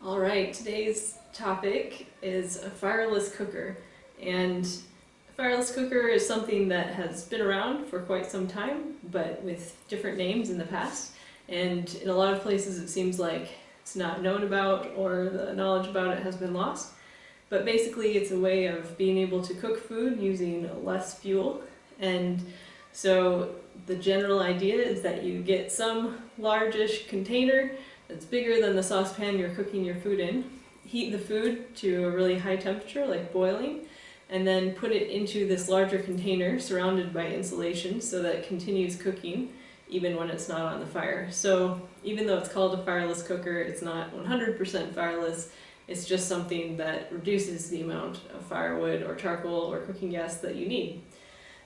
Alright, today's topic is a fireless cooker. And a fireless cooker is something that has been around for quite some time, but with different names in the past. And in a lot of places it seems like it's not known about or the knowledge about it has been lost. But basically it's a way of being able to cook food using less fuel. And so the general idea is that you get some largish container that's bigger than the saucepan you're cooking your food in. Heat the food to a really high temperature, like boiling, and then put it into this larger container surrounded by insulation so that it continues cooking even when it's not on the fire. So even though it's called a fireless cooker, it's not 100% fireless. It's just something that reduces the amount of firewood or charcoal or cooking gas that you need.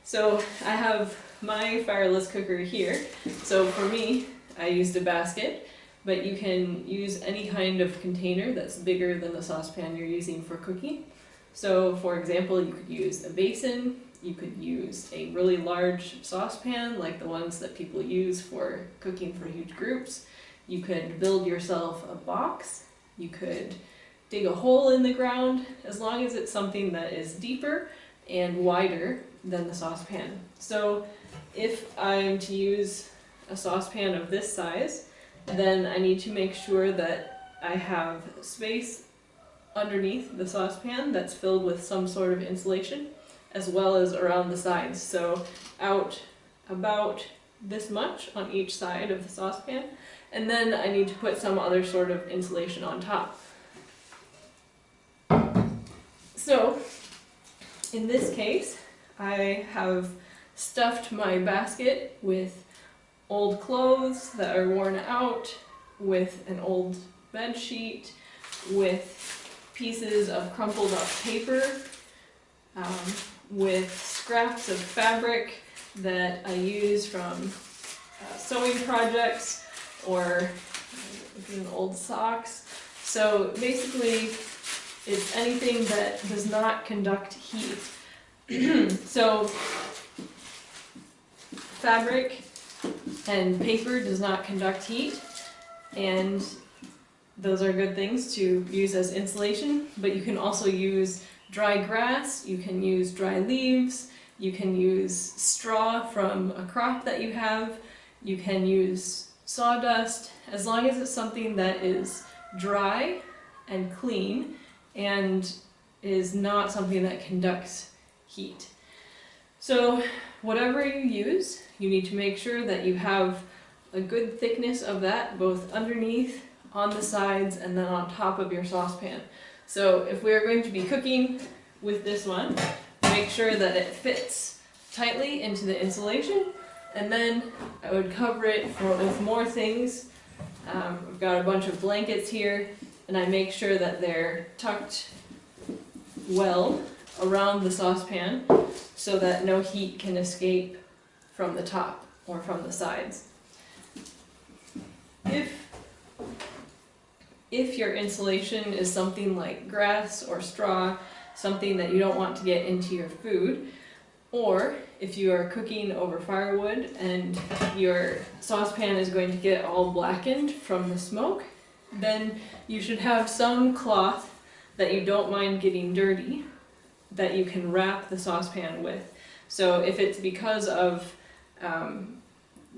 So I have my fireless cooker here. So for me, I used a basket, but you can use any kind of container that's bigger than the saucepan you're using for cooking. So for example, you could use a basin, you could use a really large saucepan like the ones that people use for cooking for huge groups. You could build yourself a box, you could dig a hole in the ground, as long as it's something that is deeper and wider than the saucepan. So if I'm to use a saucepan of this size, then I need to make sure that I have space underneath the saucepan that's filled with some sort of insulation, as well as around the sides. So out about this much on each side of the saucepan, and then I need to put some other sort of insulation on top. So in this case, I have stuffed my basket with old clothes that are worn out, with an old bed sheet, with pieces of crumpled up paper, with scraps of fabric that I use from sewing projects or even old socks. So basically it's anything that does not conduct heat. So fabric and paper does not conduct heat, and those are good things to use as insulation, but you can also use dry grass, you can use dry leaves, you can use straw from a crop that you have, you can use sawdust, as long as it's something that is dry and clean and is not something that conducts heat. So whatever you use, you need to make sure that you have a good thickness of that, both underneath, on the sides, and then on top of your saucepan. So if we're going to be cooking with this one, make sure that it fits tightly into the insulation, and then I would cover it with more things. I've got a bunch of blankets here, and I make sure that they're tucked well around the saucepan so that no heat can escape from the top or from the sides. If your insulation is something like grass or straw, something that you don't want to get into your food, or if you are cooking over firewood and your saucepan is going to get all blackened from the smoke, then you should have some cloth that you don't mind getting dirty that you can wrap the saucepan with. So if it's because of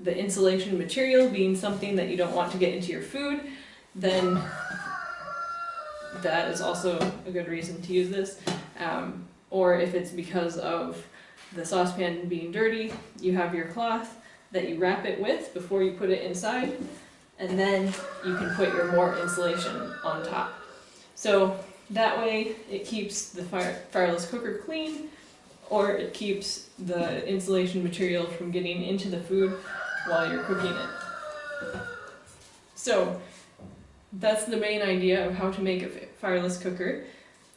the insulation material being something that you don't want to get into your food, then that is also a good reason to use this. Or if it's because of the saucepan being dirty, you have your cloth that you wrap it with before you put it inside, and then you can put your more insulation on top. So that way it keeps the fireless cooker clean, or it keeps the insulation material from getting into the food while you're cooking it. So that's the main idea of how to make a fireless cooker.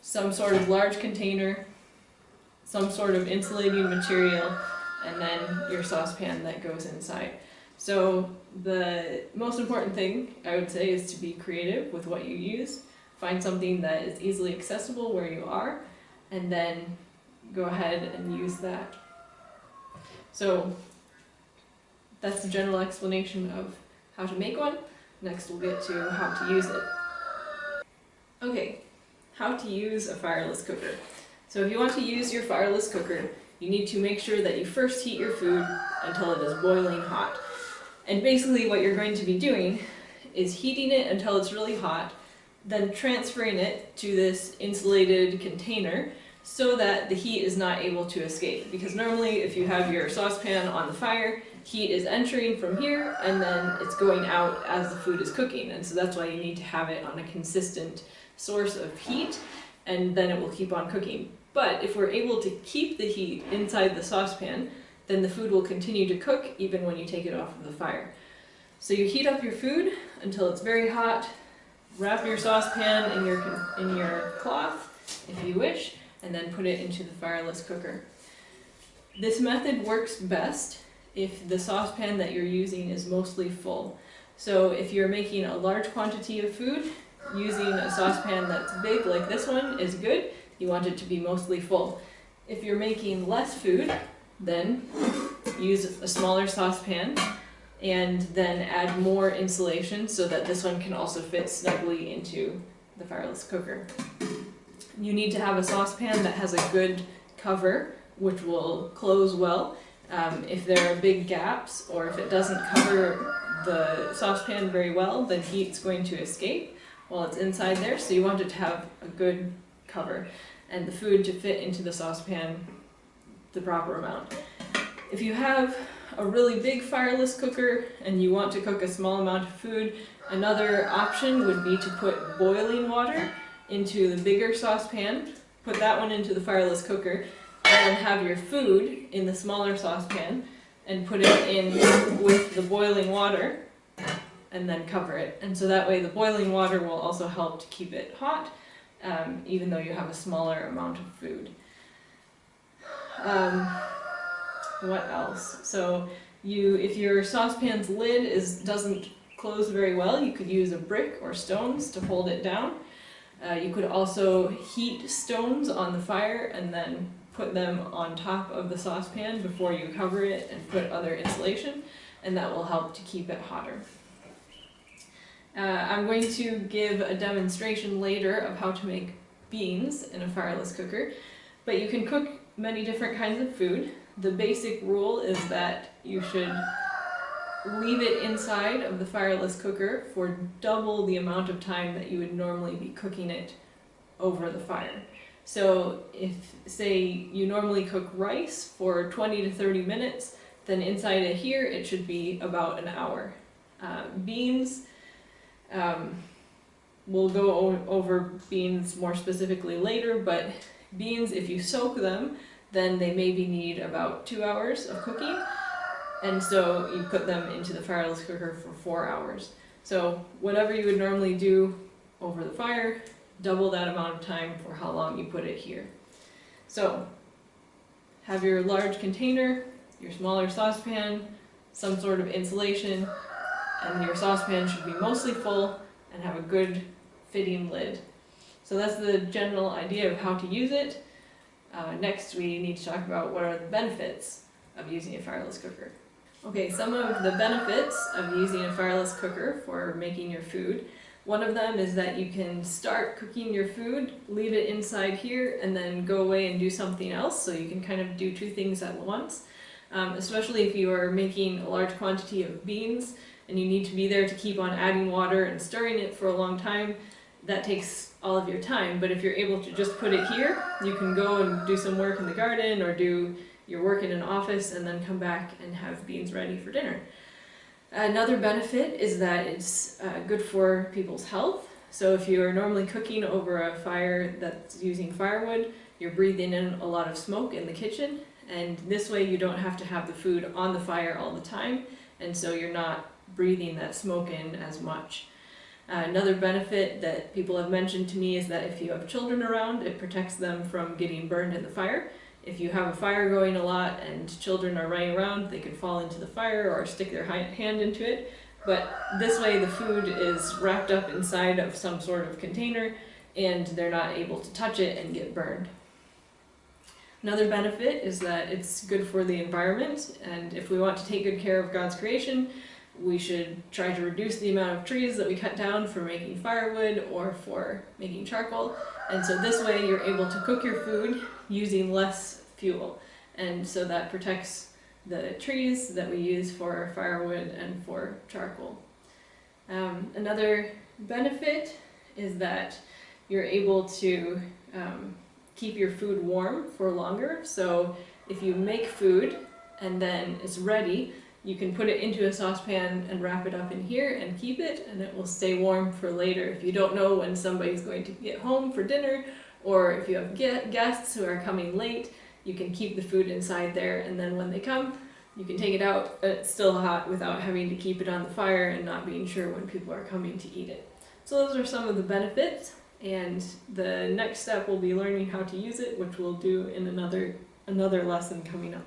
Some sort of large container, some sort of insulating material, and then your saucepan that goes inside. So the most important thing I would say is to be creative with what you use. Find something that is easily accessible where you are, and then go ahead and use that. So that's the general explanation of how to make one. Next we'll get to how to use it. Okay, how to use a fireless cooker. So if you want to use your fireless cooker, you need to make sure that you first heat your food until it is boiling hot. And basically what you're going to be doing is heating it until it's really hot, then transferring it to this insulated container so that the heat is not able to escape. Because normally if you have your saucepan on the fire, heat is entering from here and then it's going out as the food is cooking. And so that's why you need to have it on a consistent source of heat, and then it will keep on cooking. But if we're able to keep the heat inside the saucepan, then the food will continue to cook even when you take it off of the fire. So you heat up your food until it's very hot, wrap your saucepan in your cloth, if you wish, and then put it into the fireless cooker. This method works best if the saucepan that you're using is mostly full. So if you're making a large quantity of food, using a saucepan that's big like this one is good. You want it to be mostly full. If you're making less food, then use a smaller saucepan and then add more insulation so that this one can also fit snugly into the fireless cooker. You need to have a saucepan that has a good cover, which will close well. If there are big gaps or if it doesn't cover the saucepan very well, then heat's going to escape while it's inside there, so you want it to have a good cover and the food to fit into the saucepan the proper amount. If you have a really big fireless cooker and you want to cook a small amount of food, another option would be to put boiling water into the bigger saucepan, put that one into the fireless cooker, and then have your food in the smaller saucepan and put it in with the boiling water and then cover it. And so that way the boiling water will also help to keep it hot, even though you have a smaller amount of food. What else? So if your saucepan's lid doesn't close very well, you could use a brick or stones to hold it down. You could also heat stones on the fire and then put them on top of the saucepan before you cover it and put other insulation, and that will help to keep it hotter. I'm going to give a demonstration later of how to make beans in a fireless cooker, but you can cook many different kinds of food. The basic rule is that you should leave it inside of the fireless cooker for double the amount of time that you would normally be cooking it over the fire. So if, say, you normally cook rice for 20 to 30 minutes, then inside of here it should be about an hour. Beans, we'll go over beans more specifically later, but beans, if you soak them, then they maybe need about 2 hours of cooking, and so you put them into the fireless cooker for 4 hours. So whatever you would normally do over the fire, double that amount of time for how long you put it here. So have your large container, your smaller saucepan, some sort of insulation, and your saucepan should be mostly full and have a good fitting lid. So that's the general idea of how to use it. Next we need to talk about what are the benefits of using a fireless cooker. Okay, some of the benefits of using a fireless cooker for making your food. One of them is that you can start cooking your food, leave it inside here, and then go away and do something else, so you can kind of do two things at once. Especially if you are making a large quantity of beans and you need to be there to keep on adding water and stirring it for a long time, that takes all of your time. But if you're able to just put it here, you can go and do some work in the garden or do your work in an office and then come back and have beans ready for dinner. Another benefit is that it's good for people's health. So if you're normally cooking over a fire that's using firewood, you're breathing in a lot of smoke in the kitchen, and this way you don't have to have the food on the fire all the time, and so you're not breathing that smoke in as much. Another benefit that people have mentioned to me is that if you have children around, it protects them from getting burned in the fire. If you have a fire going a lot and children are running around, they could fall into the fire or stick their hand into it. But this way the food is wrapped up inside of some sort of container and they're not able to touch it and get burned. Another benefit is that it's good for the environment, and if we want to take good care of God's creation, we should try to reduce the amount of trees that we cut down for making firewood or for making charcoal. And so this way you're able to cook your food using less fuel. And so that protects the trees that we use for firewood and for charcoal. Another benefit is that you're able to keep your food warm for longer. So if you make food and then it's ready, you can put it into a saucepan and wrap it up in here and keep it, and it will stay warm for later. If you don't know when somebody's going to get home for dinner, or if you have guests who are coming late, you can keep the food inside there, and then when they come, you can take it out, but it's still hot without having to keep it on the fire and not being sure when people are coming to eat it. So those are some of the benefits, and the next step will be learning how to use it, which we'll do in another lesson coming up.